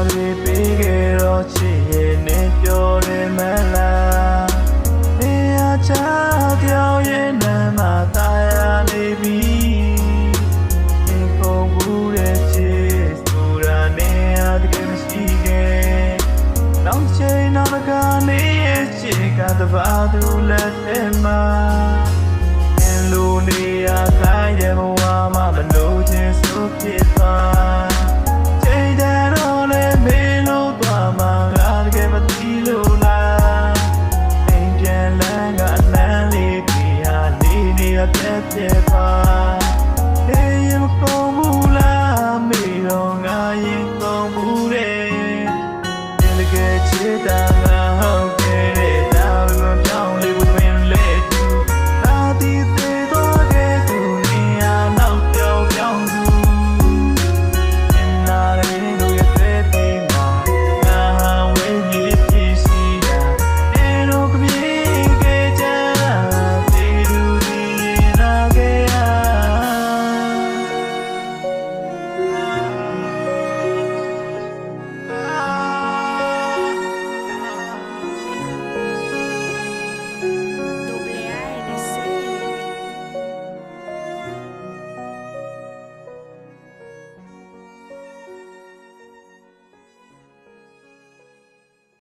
တွေပေးခဲ့တော့ချစ်ရဲ့နဲ့ပြောတယ်မလားနေရာချပြောင်းရဲ့နာမသာယာနေပြီဒီပုံဘူးတဲ့ချစ်ဆိုတာနေရာတကယ်မရှိခဲ့နောက်ချိန်နောက်ကနေရဲ့ချစ်ကတပါသူလက်ထဲမှာလူနေရာခိုင်းရဲ့ဘဝမှာမလို့ချင်းဆိုဖြစ်သွား